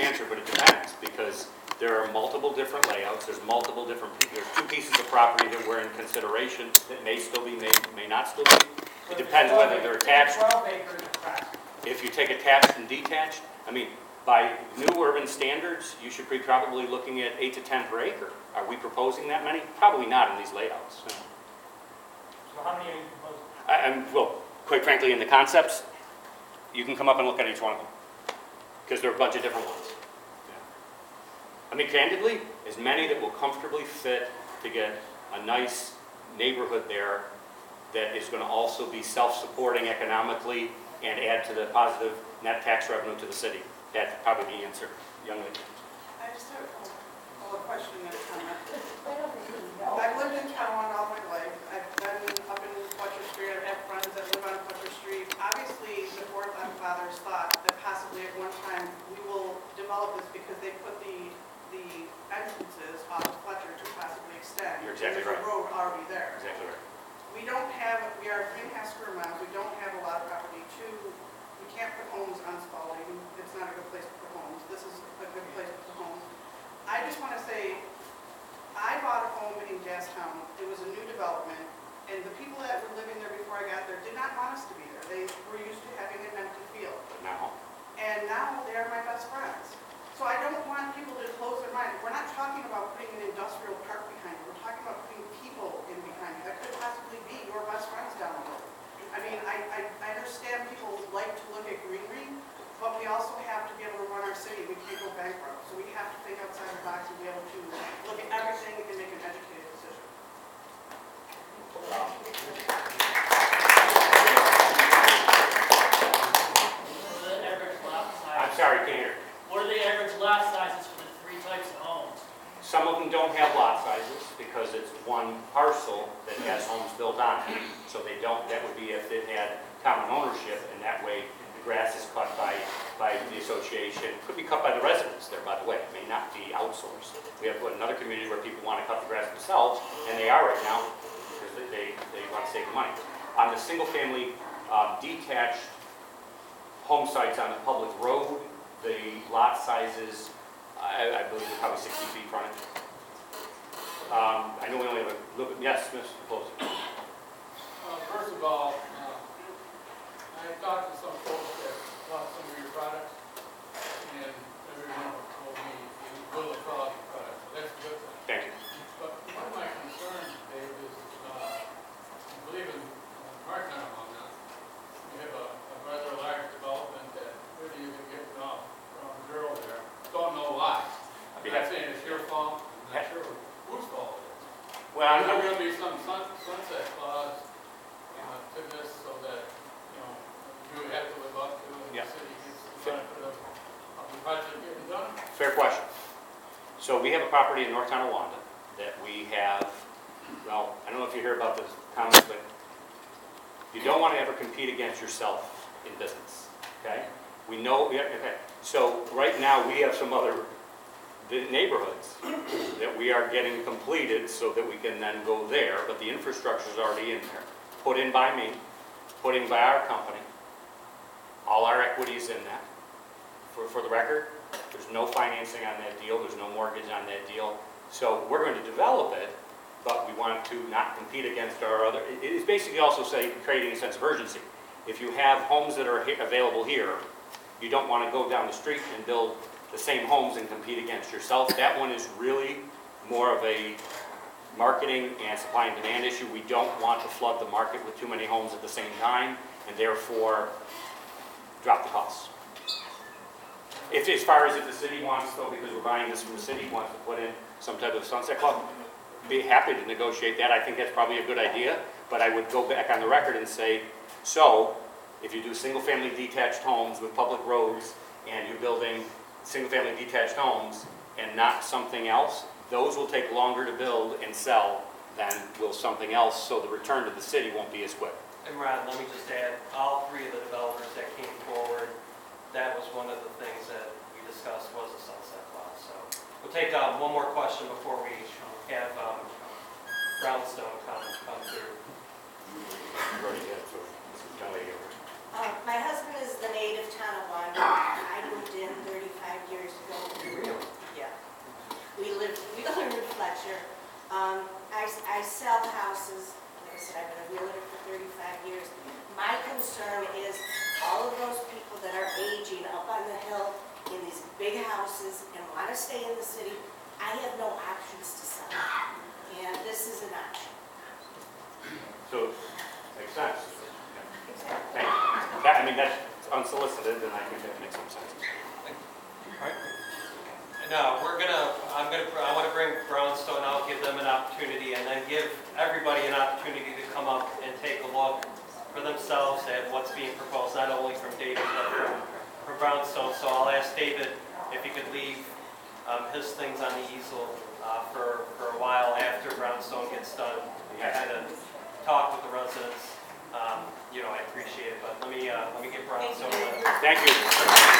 answer, but it depends, because there are multiple different layouts, there's two pieces of property that were in consideration that may still be, may not still be. It depends whether they're attached. 12 acres approximately. If you take attached and detached, I mean, by new urban standards, you should be probably looking at 8 to 10 per acre. Are we proposing that many? Probably not in these layouts. So how many are you proposing? Well, quite frankly, in the concepts, you can come up and look at each one of them, because there are a bunch of different ones. I mean, candidly, as many that will comfortably fit to get a nice neighborhood there that is going to also be self-supporting economically and add to the positive net tax revenue to the city. That's probably the answer, young lady. I just have a question and a comment. I've lived in town all my life. I've been up in Fletcher Street. I have friends that live on Fletcher Street. Obviously, the forefathers thought that possibly at one time we will develop this because they put the entrances off of Fletcher to possibly extend. You're exactly There's right. a road already there. Exactly right. We are 3.5 square miles. We don't have a lot of property. We can't put homes on Spalding. It's not a good place to put homes. This is a good place to put homes. I just want to say, I bought a home in Gastown. It was a new development, and the people that were living there before I got there did not want us to be there. They were used to having an empty field. But now, And now they are my best friends. So I don't want people to close their mind. We're not talking about putting an industrial park behind it. We're talking about putting people in behind it. That could possibly be your best friends down the road. I mean, I understand people like to look at greenery, but we also have to be able to run our city. We can't go bankrupt. So we have to think outside the box and be able to look at everything and make an educated decision. What are the average lot I'm sizes? sorry, can't hear. What are the average lot sizes for the three types of homes? Some of them don't have lot sizes because it's one parcel that has homes built on it. So they don't, that would be if it had common ownership, and that way the grass is cut by the association. Could be cut by the residents there, by the way. It may not be outsourced. We have another community where people want to cut the grass themselves, and they are right now because they want to save money. On the single-family detached home sites on the public road, the lot sizes, I believe they're probably 60 feet frontage. I know we only have a little bit, yes, Mr. Pelosi. First of all, I talked to some folks that bought some of your products, and everyone told me you will quality products. So that's a good thing. Thank you. But one of my concerns, Dave, is I believe in Markham on that. We have a rather large development that really isn't getting off from zero there. Don't know why. I'm not saying it's your fault. I'm not sure whose fault it is. Well, There's going to be some sunset clause to this so that, you have to live up to and Yeah. the city gets the benefit of the project getting done. fair question. So we have a property in North Tonawanda that we have, well, I don't know if you hear about this comment, but you don't want to ever compete against yourself in business, okay? We know, okay. So right now, we have some other neighborhoods that we are getting completed so that we can then go there, but the infrastructure is already in there. Put in by me, put in by our company. All our equity is in that. For the record, there's no financing on that deal, there's no mortgage on that deal. So we're going to develop it, but we want to not compete against our other, it is basically also creating a sense of urgency. If you have homes that are available here, you don't want to go down the street and build the same homes and compete against yourself. That one is really more of a marketing and supply and demand issue. We don't want to flood the market with too many homes at the same time, and therefore drop the costs. As far as if the city wants, though, because we're buying this from the city, wants to put in some type of sunset clause, be happy to negotiate that. I think that's probably a good idea, but I would go back on the record and say, so if you do single-family detached homes with public roads and you're building single-family detached homes and not something else, those will take longer to build and sell than will something else, so the return to the city won't be as quick. And Ron, let me just add, all three of the developers that came forward, that was one of the things that we discussed was a sunset clause. So we'll take one more question before we have Brownstone come through. My husband is the native Tonawanda. I moved in 35 years ago. houses and want to stay in the city, I have no options to sell. And this is an option. So, makes sense. Exactly. Thank you. That, I mean, that's unsolicited, and I think that makes some sense. No, I want to bring Brownstone out, give them an opportunity, and then give everybody an opportunity to come up and take a look for themselves at what's being proposed, not only from David, but from Brownstone. So I'll ask David if he could leave his things on the easel for a while after Brownstone gets done. Kind of talk with the residents. I appreciate it, but let me get Brownstone. Thank you.